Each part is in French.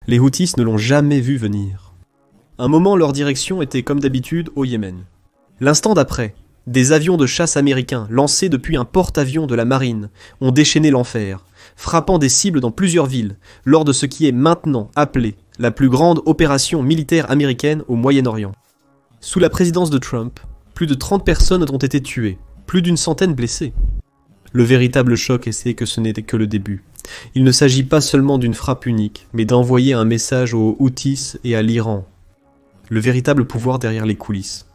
Les Houthis ne l'ont jamais vu venir. Un moment, leur direction était comme d'habitude au Yémen. L'instant d'après, des avions de chasse américains lancés depuis un porte-avions de la marine ont déchaîné l'enfer, frappant des cibles dans plusieurs villes, lors de ce qui est maintenant appelé la plus grande opération militaire américaine au Moyen-Orient. Sous la présidence de Trump, plus de 30 personnes ont été tuées, plus d'une centaine blessées. Le véritable choc, c'est que ce n'était que le début. Il ne s'agit pas seulement d'une frappe unique, mais d'envoyer un message aux Houthis et à l'Iran. Le véritable pouvoir derrière les coulisses.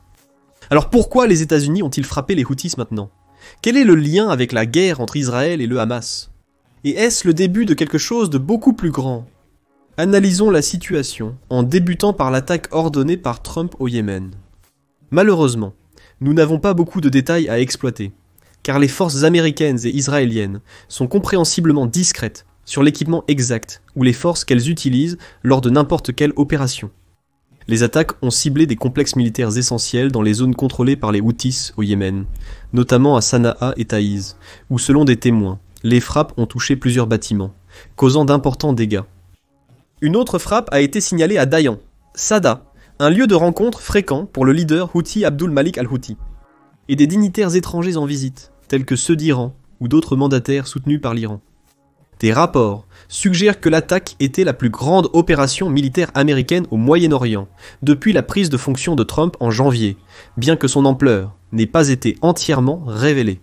Alors pourquoi les États-Unis ont-ils frappé les Houthis maintenant? Quel est le lien avec la guerre entre Israël et le Hamas? Et est-ce le début de quelque chose de beaucoup plus grand? Analysons la situation en débutant par l'attaque ordonnée par Trump au Yémen. Malheureusement, nous n'avons pas beaucoup de détails à exploiter, car les forces américaines et israéliennes sont compréhensiblement discrètes sur l'équipement exact ou les forces qu'elles utilisent lors de n'importe quelle opération. Les attaques ont ciblé des complexes militaires essentiels dans les zones contrôlées par les Houthis au Yémen, notamment à Sanaa et Taïz, où selon des témoins, les frappes ont touché plusieurs bâtiments, causant d'importants dégâts. Une autre frappe a été signalée à Dayan, Sada, un lieu de rencontre fréquent pour le leader Houthi Abdul Malik al-Houthi, et des dignitaires étrangers en visite, tels que ceux d'Iran ou d'autres mandataires soutenus par l'Iran. Des rapports suggèrent que l'attaque était la plus grande opération militaire américaine au Moyen-Orient depuis la prise de fonction de Trump en janvier, bien que son ampleur n'ait pas été entièrement révélée.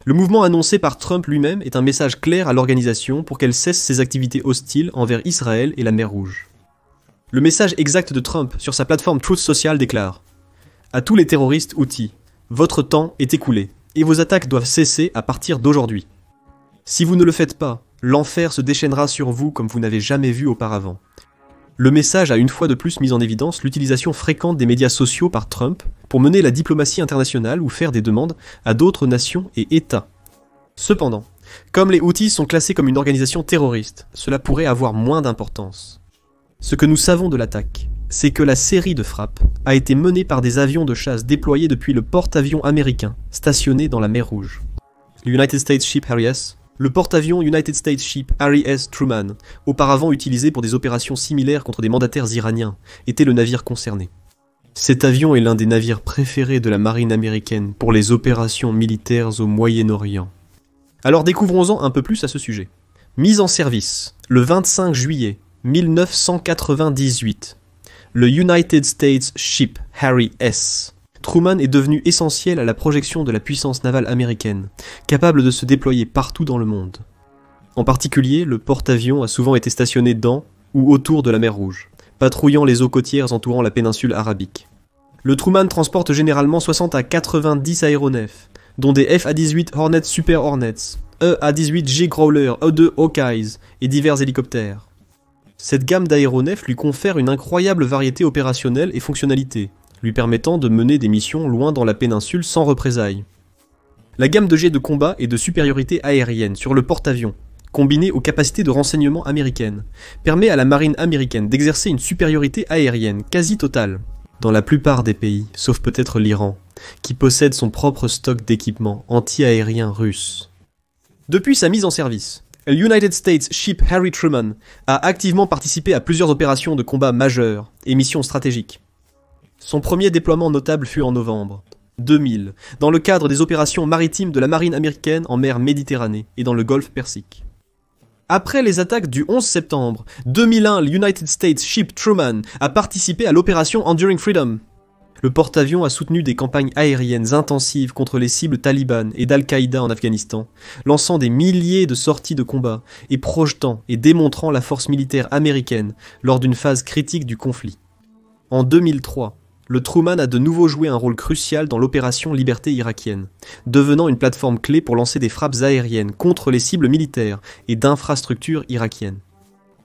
Le mouvement annoncé par Trump lui-même est un message clair à l'organisation pour qu'elle cesse ses activités hostiles envers Israël et la mer Rouge. Le message exact de Trump sur sa plateforme Truth Social déclare « À tous les terroristes Houthis, votre temps est écoulé et vos attaques doivent cesser à partir d'aujourd'hui. Si vous ne le faites pas, l'enfer se déchaînera sur vous comme vous n'avez jamais vu auparavant. » Le message a une fois de plus mis en évidence l'utilisation fréquente des médias sociaux par Trump pour mener la diplomatie internationale ou faire des demandes à d'autres nations et États. Cependant, comme les Houthis sont classés comme une organisation terroriste, cela pourrait avoir moins d'importance. Ce que nous savons de l'attaque, c'est que la série de frappes a été menée par des avions de chasse déployés depuis le porte-avions américain stationné dans la mer Rouge. United States Ship Harry S. Le porte-avions United States Ship Harry S. Truman, auparavant utilisé pour des opérations similaires contre des mandataires iraniens, était le navire concerné. Cet avion est l'un des navires préférés de la marine américaine pour les opérations militaires au Moyen-Orient. Alors découvrons-en un peu plus à ce sujet. Mise en service, le 25 juillet 1998, le United States Ship Harry S. Truman est devenu essentiel à la projection de la puissance navale américaine, capable de se déployer partout dans le monde. En particulier, le porte-avions a souvent été stationné dans ou autour de la mer Rouge, patrouillant les eaux côtières entourant la péninsule arabique. Le Truman transporte généralement 60 à 90 aéronefs, dont des F-A-18 Hornet Super Hornets, E-A-18 J Growler, E-2 Hawkeyes et divers hélicoptères. Cette gamme d'aéronefs lui confère une incroyable variété opérationnelle et fonctionnalité, lui permettant de mener des missions loin dans la péninsule sans représailles. La gamme de jets de combat et de supériorité aérienne sur le porte-avions, combinée aux capacités de renseignement américaines, permet à la marine américaine d'exercer une supériorité aérienne quasi totale dans la plupart des pays, sauf peut-être l'Iran, qui possède son propre stock d'équipements anti-aériens russes. Depuis sa mise en service, le United States Ship Harry Truman a activement participé à plusieurs opérations de combat majeures et missions stratégiques. Son premier déploiement notable fut en novembre 2000, dans le cadre des opérations maritimes de la marine américaine en mer Méditerranée et dans le golfe Persique. Après les attaques du 11 septembre 2001, le United States Ship Truman a participé à l'opération Enduring Freedom. Le porte-avions a soutenu des campagnes aériennes intensives contre les cibles talibanes et d'Al-Qaïda en Afghanistan, lançant des milliers de sorties de combat et projetant et démontrant la force militaire américaine lors d'une phase critique du conflit. En 2003, le Truman a de nouveau joué un rôle crucial dans l'opération Liberté irakienne, devenant une plateforme clé pour lancer des frappes aériennes contre les cibles militaires et d'infrastructures irakiennes.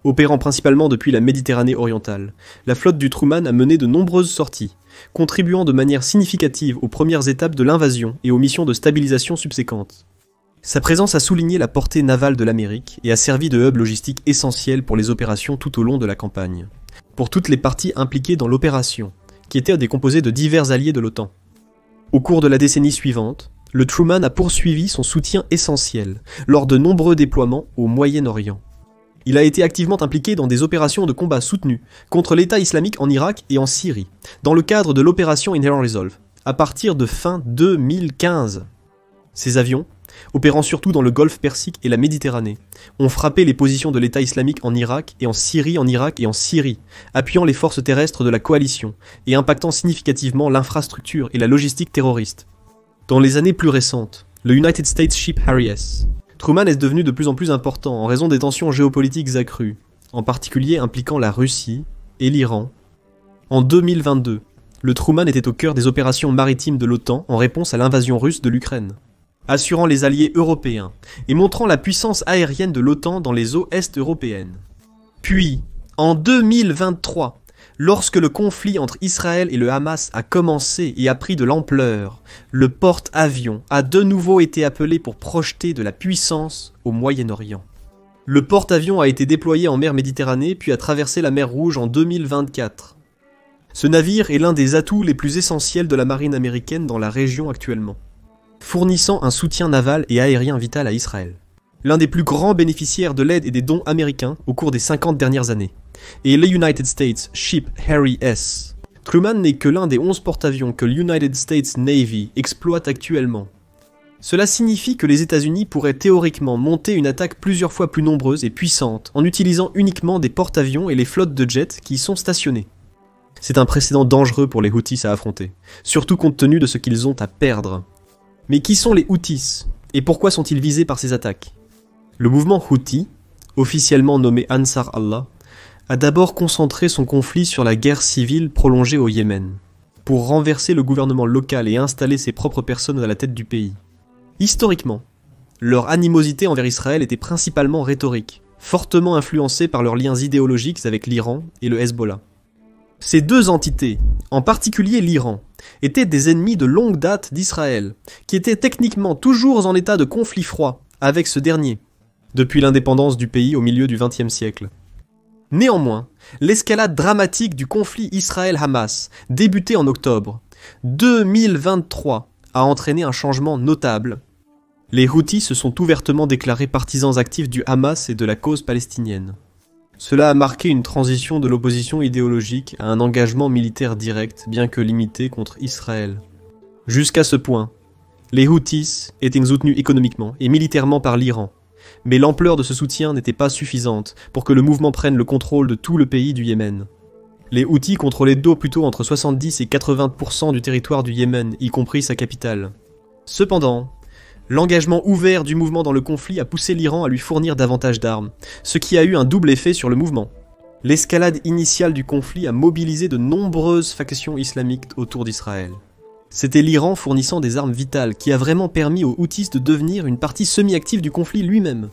Opérant principalement depuis la Méditerranée orientale, la flotte du Truman a mené de nombreuses sorties, contribuant de manière significative aux premières étapes de l'invasion et aux missions de stabilisation subséquentes. Sa présence a souligné la portée navale de l'Amérique et a servi de hub logistique essentiel pour les opérations tout au long de la campagne. Pour toutes les parties impliquées dans l'opération, qui étaient décomposées de divers alliés de l'OTAN. Au cours de la décennie suivante, le Truman a poursuivi son soutien essentiel lors de nombreux déploiements au Moyen-Orient. Il a été activement impliqué dans des opérations de combat soutenues contre l'État islamique en Irak et en Syrie, dans le cadre de l'opération Inherent Resolve, à partir de fin 2015. Ces avions, opérant surtout dans le Golfe Persique et la Méditerranée, ont frappé les positions de l'État islamique en Irak et en Irak et en Syrie, appuyant les forces terrestres de la coalition et impactant significativement l'infrastructure et la logistique terroriste. Dans les années plus récentes, le United States Ship Harry S. Truman est devenu de plus en plus important en raison des tensions géopolitiques accrues, en particulier impliquant la Russie et l'Iran. En 2022, le Truman était au cœur des opérations maritimes de l'OTAN en réponse à l'invasion russe de l'Ukraine, assurant les alliés européens et montrant la puissance aérienne de l'OTAN dans les eaux est-européennes. Puis, en 2023, lorsque le conflit entre Israël et le Hamas a commencé et a pris de l'ampleur, le porte-avions a de nouveau été appelé pour projeter de la puissance au Moyen-Orient. Le porte-avions a été déployé en mer Méditerranée puis a traversé la mer Rouge en 2024. Ce navire est l'un des atouts les plus essentiels de la marine américaine dans la région actuellement, fournissant un soutien naval et aérien vital à Israël. L'un des plus grands bénéficiaires de l'aide et des dons américains au cours des 50 dernières années, et le United States Ship Harry S. Truman n'est que l'un des 11 porte-avions que l'United States Navy exploite actuellement. Cela signifie que les États-Unis pourraient théoriquement monter une attaque plusieurs fois plus nombreuse et puissante en utilisant uniquement des porte-avions et les flottes de jets qui y sont stationnés. C'est un précédent dangereux pour les Houthis à affronter, surtout compte tenu de ce qu'ils ont à perdre. Mais qui sont les Houthis et pourquoi sont-ils visés par ces attaques? Le mouvement Houthi, officiellement nommé Ansar Allah, a d'abord concentré son conflit sur la guerre civile prolongée au Yémen, pour renverser le gouvernement local et installer ses propres personnes à la tête du pays. Historiquement, leur animosité envers Israël était principalement rhétorique, fortement influencée par leurs liens idéologiques avec l'Iran et le Hezbollah. Ces deux entités, en particulier l'Iran, étaient des ennemis de longue date d'Israël, qui étaient techniquement toujours en état de conflit froid avec ce dernier, depuis l'indépendance du pays au milieu du XXe siècle. Néanmoins, l'escalade dramatique du conflit Israël-Hamas, débuté en octobre 2023, a entraîné un changement notable. Les Houthis se sont ouvertement déclarés partisans actifs du Hamas et de la cause palestinienne. Cela a marqué une transition de l'opposition idéologique à un engagement militaire direct, bien que limité, contre Israël. Jusqu'à ce point, les Houthis étaient soutenus économiquement et militairement par l'Iran, mais l'ampleur de ce soutien n'était pas suffisante pour que le mouvement prenne le contrôle de tout le pays du Yémen. Les Houthis contrôlaient plutôt entre 70 et 80% du territoire du Yémen, y compris sa capitale. Cependant, l'engagement ouvert du mouvement dans le conflit a poussé l'Iran à lui fournir davantage d'armes, ce qui a eu un double effet sur le mouvement. L'escalade initiale du conflit a mobilisé de nombreuses factions islamiques autour d'Israël. C'était l'Iran fournissant des armes vitales qui a vraiment permis aux Houthis de devenir une partie semi-active du conflit lui-même.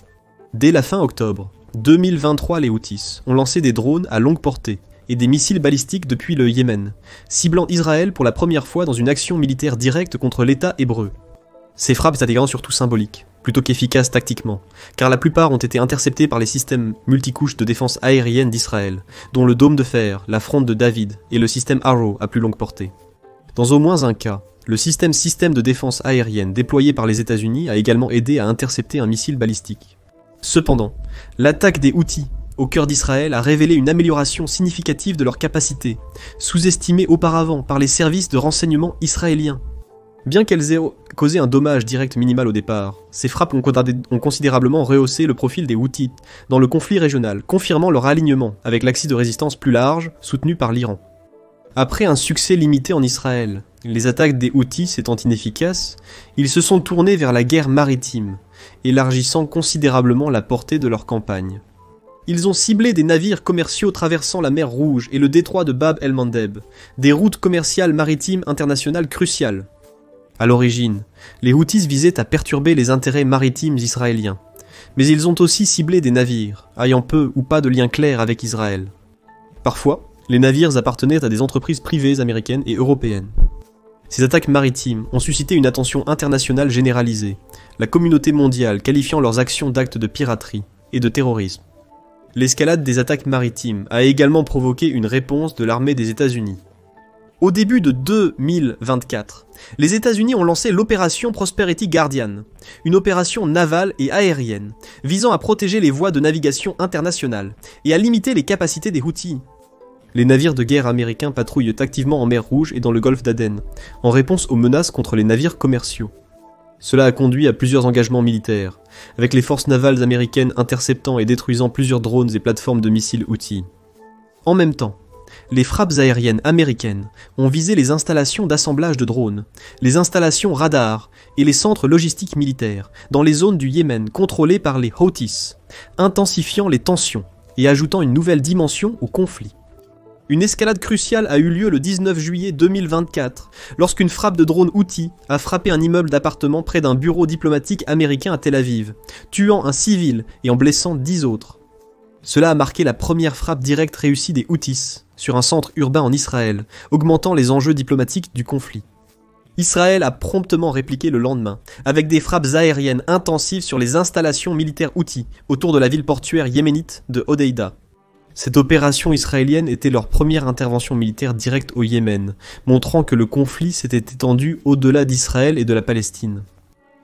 Dès la fin octobre 2023, les Houthis ont lancé des drones à longue portée et des missiles balistiques depuis le Yémen, ciblant Israël pour la première fois dans une action militaire directe contre l'État hébreu. Ces frappes étaient également surtout symboliques, plutôt qu'efficaces tactiquement, car la plupart ont été interceptées par les systèmes multicouches de défense aérienne d'Israël, dont le dôme de fer, la fronde de David et le système Arrow à plus longue portée. Dans au moins un cas, le système de défense aérienne déployé par les États-Unis a également aidé à intercepter un missile balistique. Cependant, l'attaque des Houthis au cœur d'Israël a révélé une amélioration significative de leurs capacités, sous-estimées auparavant par les services de renseignement israéliens. Bien qu'elles aient causé un dommage direct minimal au départ, ces frappes ont considérablement rehaussé le profil des Houthis dans le conflit régional, confirmant leur alignement avec l'axe de résistance plus large soutenu par l'Iran. Après un succès limité en Israël, les attaques des Houthis étant inefficaces, ils se sont tournés vers la guerre maritime, élargissant considérablement la portée de leur campagne. Ils ont ciblé des navires commerciaux traversant la mer Rouge et le détroit de Bab el-Mandeb, des routes commerciales maritimes internationales cruciales. À l'origine, les Houthis visaient à perturber les intérêts maritimes israéliens, mais ils ont aussi ciblé des navires, ayant peu ou pas de lien clair avec Israël. Parfois, les navires appartenaient à des entreprises privées américaines et européennes. Ces attaques maritimes ont suscité une attention internationale généralisée, la communauté mondiale qualifiant leurs actions d'actes de piraterie et de terrorisme. L'escalade des attaques maritimes a également provoqué une réponse de l'armée des États-Unis. Au début de 2024, les États-Unis ont lancé l'opération Prosperity Guardian, une opération navale et aérienne visant à protéger les voies de navigation internationales et à limiter les capacités des Houthis. Les navires de guerre américains patrouillent activement en mer Rouge et dans le golfe d'Aden, en réponse aux menaces contre les navires commerciaux. Cela a conduit à plusieurs engagements militaires, avec les forces navales américaines interceptant et détruisant plusieurs drones et plateformes de missiles Houthis. En même temps, les frappes aériennes américaines ont visé les installations d'assemblage de drones, les installations radars et les centres logistiques militaires dans les zones du Yémen contrôlées par les Houthis, intensifiant les tensions et ajoutant une nouvelle dimension au conflit. Une escalade cruciale a eu lieu le 19 juillet 2024, lorsqu'une frappe de drone Houthi a frappé un immeuble d'appartement près d'un bureau diplomatique américain à Tel Aviv, tuant un civil et en blessant 10 autres. Cela a marqué la première frappe directe réussie des Houthis sur un centre urbain en Israël, augmentant les enjeux diplomatiques du conflit. Israël a promptement répliqué le lendemain, avec des frappes aériennes intensives sur les installations militaires Houthis autour de la ville portuaire yéménite de Hodeïda. Cette opération israélienne était leur première intervention militaire directe au Yémen, montrant que le conflit s'était étendu au-delà d'Israël et de la Palestine.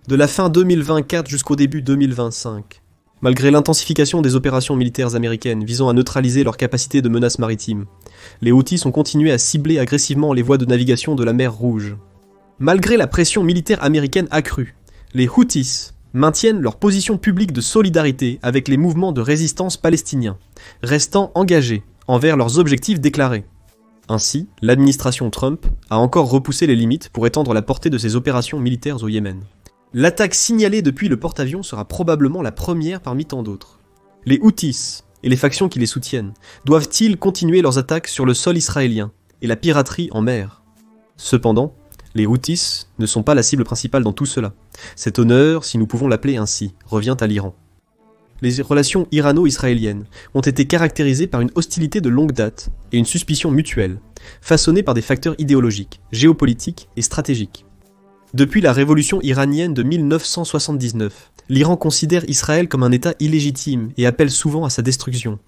De la fin 2024 jusqu'au début 2025, malgré l'intensification des opérations militaires américaines visant à neutraliser leur capacité de menace maritime, les Houthis ont continué à cibler agressivement les voies de navigation de la mer Rouge. Malgré la pression militaire américaine accrue, les Houthis maintiennent leur position publique de solidarité avec les mouvements de résistance palestiniens, restant engagés envers leurs objectifs déclarés. Ainsi, l'administration Trump a encore repoussé les limites pour étendre la portée de ses opérations militaires au Yémen. L'attaque signalée depuis le porte-avions sera probablement la première parmi tant d'autres. Les Houthis et les factions qui les soutiennent doivent-ils continuer leurs attaques sur le sol israélien et la piraterie en mer? Cependant, les Houthis ne sont pas la cible principale dans tout cela. Cet honneur, si nous pouvons l'appeler ainsi, revient à l'Iran. Les relations irano-israéliennes ont été caractérisées par une hostilité de longue date et une suspicion mutuelle, façonnée par des facteurs idéologiques, géopolitiques et stratégiques. Depuis la révolution iranienne de 1979, l'Iran considère Israël comme un État illégitime et appelle souvent à sa destruction.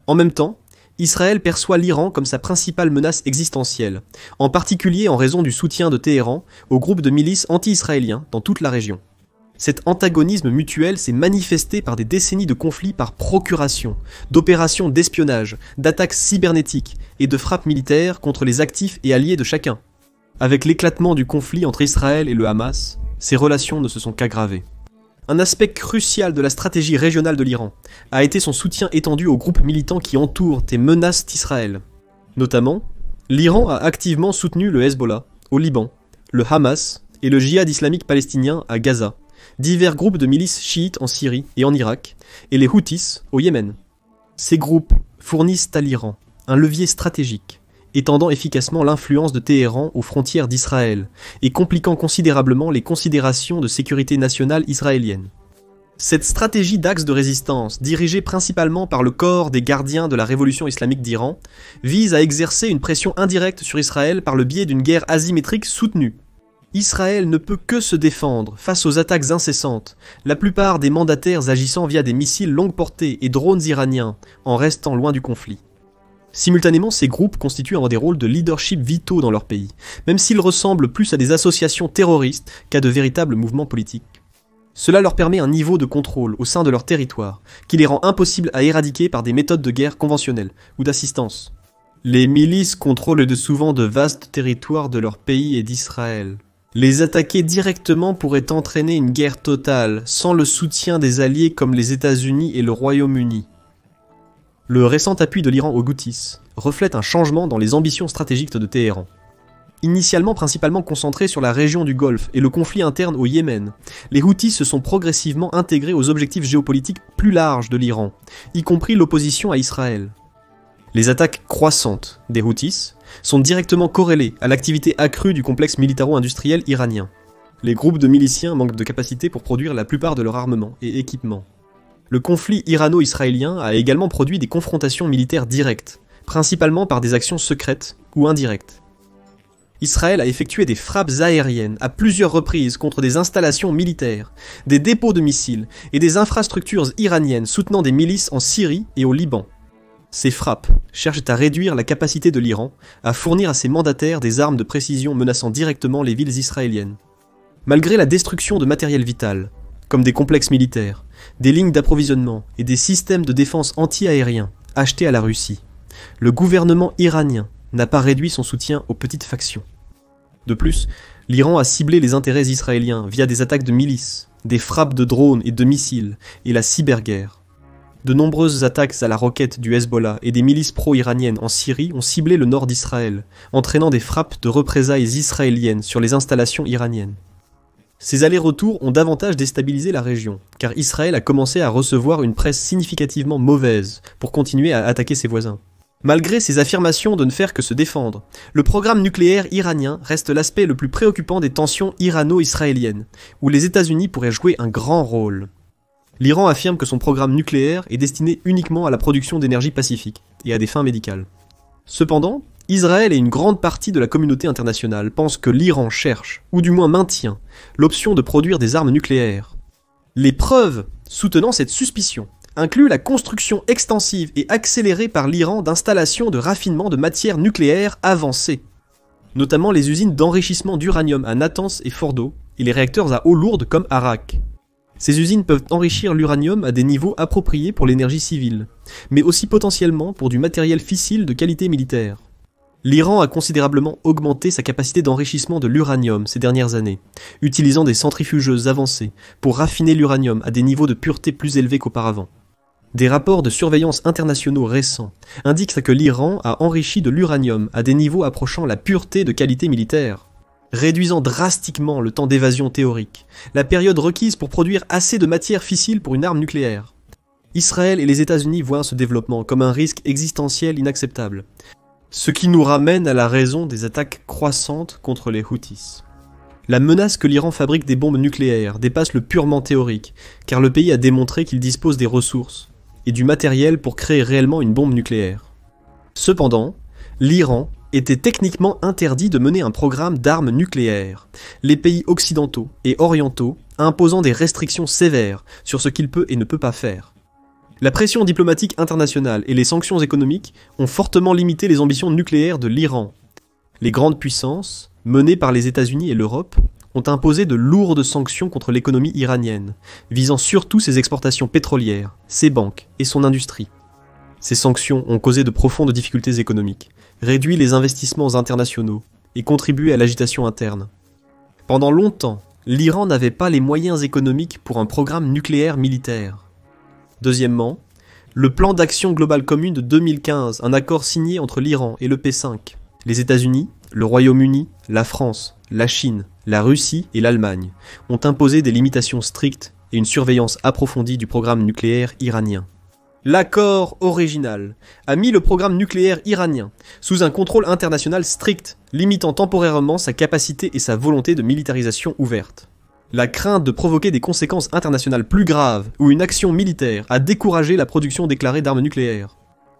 En même temps, Israël perçoit l'Iran comme sa principale menace existentielle, en particulier en raison du soutien de Téhéran aux groupes de milices anti-israéliens dans toute la région. Cet antagonisme mutuel s'est manifesté par des décennies de conflits par procuration, d'opérations d'espionnage, d'attaques cybernétiques et de frappes militaires contre les actifs et alliés de chacun. Avec l'éclatement du conflit entre Israël et le Hamas, ces relations ne se sont qu'aggravées. Un aspect crucial de la stratégie régionale de l'Iran a été son soutien étendu aux groupes militants qui entourent et menacent Israël. Notamment, l'Iran a activement soutenu le Hezbollah au Liban, le Hamas et le djihad islamique palestinien à Gaza, divers groupes de milices chiites en Syrie et en Irak, et les Houthis au Yémen. Ces groupes fournissent à l'Iran un levier stratégique, étendant efficacement l'influence de Téhéran aux frontières d'Israël et compliquant considérablement les considérations de sécurité nationale israélienne. Cette stratégie d'axe de résistance, dirigée principalement par le corps des gardiens de la révolution islamique d'Iran, vise à exercer une pression indirecte sur Israël par le biais d'une guerre asymétrique soutenue. Israël ne peut que se défendre face aux attaques incessantes, la plupart des mandataires agissant via des missiles longue portée et drones iraniens, en restant loin du conflit. Simultanément, ces groupes constituent des rôles de leadership vitaux dans leur pays, même s'ils ressemblent plus à des associations terroristes qu'à de véritables mouvements politiques. Cela leur permet un niveau de contrôle au sein de leur territoire, qui les rend impossibles à éradiquer par des méthodes de guerre conventionnelles ou d'assistance. Les milices contrôlent souvent de vastes territoires de leur pays et d'Israël. Les attaquer directement pourrait entraîner une guerre totale, sans le soutien des alliés comme les États-Unis et le Royaume-Uni. Le récent appui de l'Iran aux Houthis reflète un changement dans les ambitions stratégiques de Téhéran. Initialement principalement concentrés sur la région du Golfe et le conflit interne au Yémen, les Houthis se sont progressivement intégrés aux objectifs géopolitiques plus larges de l'Iran, y compris l'opposition à Israël. Les attaques croissantes des Houthis sont directement corrélées à l'activité accrue du complexe militaro-industriel iranien. Les groupes de miliciens manquent de capacité pour produire la plupart de leur armement et équipement. Le conflit irano-israélien a également produit des confrontations militaires directes, principalement par des actions secrètes ou indirectes. Israël a effectué des frappes aériennes à plusieurs reprises contre des installations militaires, des dépôts de missiles et des infrastructures iraniennes soutenant des milices en Syrie et au Liban. Ces frappes cherchent à réduire la capacité de l'Iran à fournir à ses mandataires des armes de précision menaçant directement les villes israéliennes. Malgré la destruction de matériel vital, comme des complexes militaires, des lignes d'approvisionnement et des systèmes de défense anti-aériens achetés à la Russie, le gouvernement iranien n'a pas réduit son soutien aux petites factions. De plus, l'Iran a ciblé les intérêts israéliens via des attaques de milices, des frappes de drones et de missiles et la cyberguerre. De nombreuses attaques à la roquette du Hezbollah et des milices pro-iraniennes en Syrie ont ciblé le nord d'Israël, entraînant des frappes de représailles israéliennes sur les installations iraniennes. Ces allers-retours ont davantage déstabilisé la région, car Israël a commencé à recevoir une presse significativement mauvaise pour continuer à attaquer ses voisins. Malgré ses affirmations de ne faire que se défendre, le programme nucléaire iranien reste l'aspect le plus préoccupant des tensions irano-israéliennes, où les États-Unis pourraient jouer un grand rôle. L'Iran affirme que son programme nucléaire est destiné uniquement à la production d'énergie pacifique et à des fins médicales. Cependant, Israël et une grande partie de la communauté internationale pensent que l'Iran cherche, ou du moins maintient, l'option de produire des armes nucléaires. Les preuves soutenant cette suspicion incluent la construction extensive et accélérée par l'Iran d'installations de raffinement de matières nucléaires avancées, notamment les usines d'enrichissement d'uranium à Natanz et Fordo, et les réacteurs à eau lourde comme Arak. Ces usines peuvent enrichir l'uranium à des niveaux appropriés pour l'énergie civile, mais aussi potentiellement pour du matériel fissile de qualité militaire. L'Iran a considérablement augmenté sa capacité d'enrichissement de l'uranium ces dernières années, utilisant des centrifugeuses avancées pour raffiner l'uranium à des niveaux de pureté plus élevés qu'auparavant. Des rapports de surveillance internationaux récents indiquent que l'Iran a enrichi de l'uranium à des niveaux approchant la pureté de qualité militaire, réduisant drastiquement le temps d'évasion théorique, la période requise pour produire assez de matière fissile pour une arme nucléaire. Israël et les États-Unis voient ce développement comme un risque existentiel inacceptable, ce qui nous ramène à la raison des attaques croissantes contre les Houthis. La menace que l'Iran fabrique des bombes nucléaires dépasse le purement théorique, car le pays a démontré qu'il dispose des ressources et du matériel pour créer réellement une bombe nucléaire. Cependant, l'Iran était techniquement interdit de mener un programme d'armes nucléaires, les pays occidentaux et orientaux imposant des restrictions sévères sur ce qu'il peut et ne peut pas faire. La pression diplomatique internationale et les sanctions économiques ont fortement limité les ambitions nucléaires de l'Iran. Les grandes puissances, menées par les États-Unis et l'Europe, ont imposé de lourdes sanctions contre l'économie iranienne, visant surtout ses exportations pétrolières, ses banques et son industrie. Ces sanctions ont causé de profondes difficultés économiques, réduit les investissements internationaux et contribué à l'agitation interne. Pendant longtemps, l'Iran n'avait pas les moyens économiques pour un programme nucléaire militaire. Deuxièmement, le plan d'action globale commune de 2015, un accord signé entre l'Iran et le P5, les États-Unis, le Royaume-Uni, la France, la Chine, la Russie et l'Allemagne, ont imposé des limitations strictes et une surveillance approfondie du programme nucléaire iranien. L'accord original a mis le programme nucléaire iranien sous un contrôle international strict, limitant temporairement sa capacité et sa volonté de militarisation ouverte. La crainte de provoquer des conséquences internationales plus graves ou une action militaire a découragé la production déclarée d'armes nucléaires.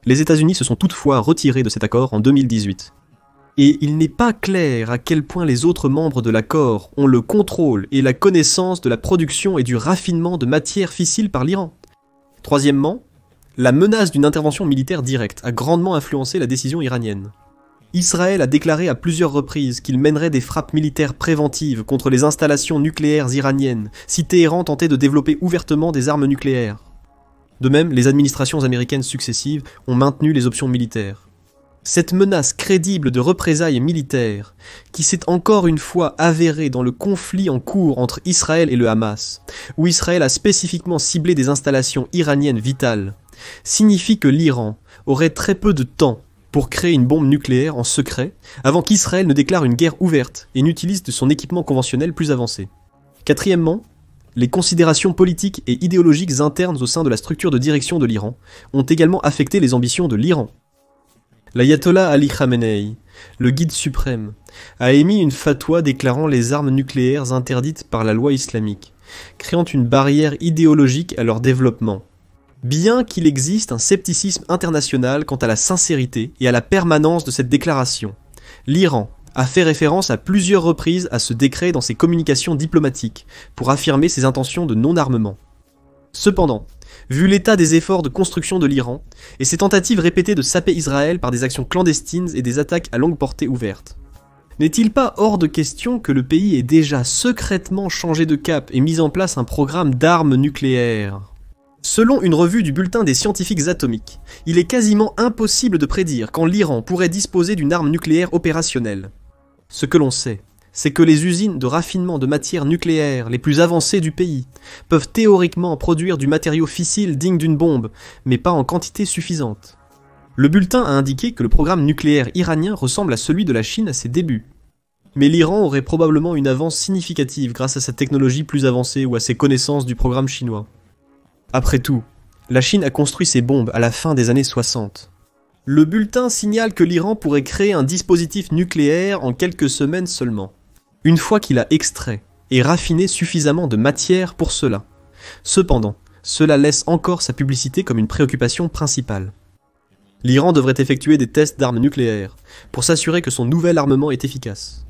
Les États-Unis se sont toutefois retirés de cet accord en 2018. Et il n'est pas clair à quel point les autres membres de l'accord ont le contrôle et la connaissance de la production et du raffinement de matières fissiles par l'Iran. Troisièmement, la menace d'une intervention militaire directe a grandement influencé la décision iranienne. Israël a déclaré à plusieurs reprises qu'il mènerait des frappes militaires préventives contre les installations nucléaires iraniennes si Téhéran tentait de développer ouvertement des armes nucléaires. De même, les administrations américaines successives ont maintenu les options militaires. Cette menace crédible de représailles militaires, qui s'est encore une fois avérée dans le conflit en cours entre Israël et le Hamas, où Israël a spécifiquement ciblé des installations iraniennes vitales, signifie que l'Iran aurait très peu de temps pour créer une bombe nucléaire en secret avant qu'Israël ne déclare une guerre ouverte et n'utilise de son équipement conventionnel plus avancé. Quatrièmement, les considérations politiques et idéologiques internes au sein de la structure de direction de l'Iran ont également affecté les ambitions de l'Iran. L'ayatollah Ali Khamenei, le guide suprême, a émis une fatwa déclarant les armes nucléaires interdites par la loi islamique, créant une barrière idéologique à leur développement. Bien qu'il existe un scepticisme international quant à la sincérité et à la permanence de cette déclaration, l'Iran a fait référence à plusieurs reprises à ce décret dans ses communications diplomatiques pour affirmer ses intentions de non-armement. Cependant, Vu l'état des efforts de construction de l'Iran, et ses tentatives répétées de saper Israël par des actions clandestines et des attaques à longue portée ouverte, n'est-il pas hors de question que le pays ait déjà secrètement changé de cap et mis en place un programme d'armes nucléaires ? Selon une revue du bulletin des scientifiques atomiques, il est quasiment impossible de prédire quand l'Iran pourrait disposer d'une arme nucléaire opérationnelle. Ce que l'on sait, c'est que les usines de raffinement de matières nucléaires les plus avancées du pays peuvent théoriquement produire du matériau fissile digne d'une bombe, mais pas en quantité suffisante. Le bulletin a indiqué que le programme nucléaire iranien ressemble à celui de la Chine à ses débuts. Mais l'Iran aurait probablement une avance significative grâce à sa technologie plus avancée ou à ses connaissances du programme chinois. Après tout, la Chine a construit ses bombes à la fin des années 60. Le bulletin signale que l'Iran pourrait créer un dispositif nucléaire en quelques semaines seulement, une fois qu'il a extrait et raffiné suffisamment de matière pour cela. Cependant, cela laisse encore sa publicité comme une préoccupation principale. L'Iran devrait effectuer des tests d'armes nucléaires pour s'assurer que son nouvel armement est efficace.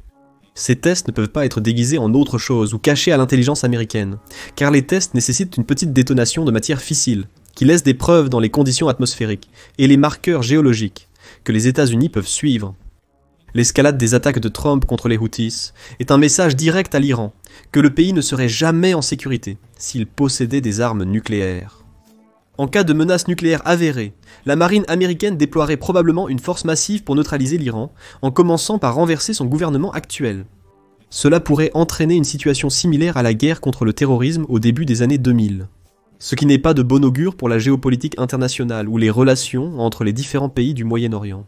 Ces tests ne peuvent pas être déguisés en autre chose ou cachés à l'intelligence américaine, car les tests nécessitent une petite détonation de matière fissile, qui laisse des preuves dans les conditions atmosphériques et les marqueurs géologiques que les États-Unis peuvent suivre. L'escalade des attaques de Trump contre les Houthis est un message direct à l'Iran que le pays ne serait jamais en sécurité s'il possédait des armes nucléaires. En cas de menace nucléaire avérée, la marine américaine déploierait probablement une force massive pour neutraliser l'Iran, en commençant par renverser son gouvernement actuel. Cela pourrait entraîner une situation similaire à la guerre contre le terrorisme au début des années 2000. Ce qui n'est pas de bon augure pour la géopolitique internationale ou les relations entre les différents pays du Moyen-Orient.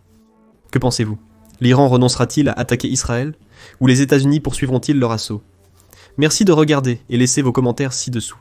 Que pensez-vous ? L'Iran renoncera-t-il à attaquer Israël ? Ou les États-Unis poursuivront-ils leur assaut ? Merci de regarder et laissez vos commentaires ci-dessous.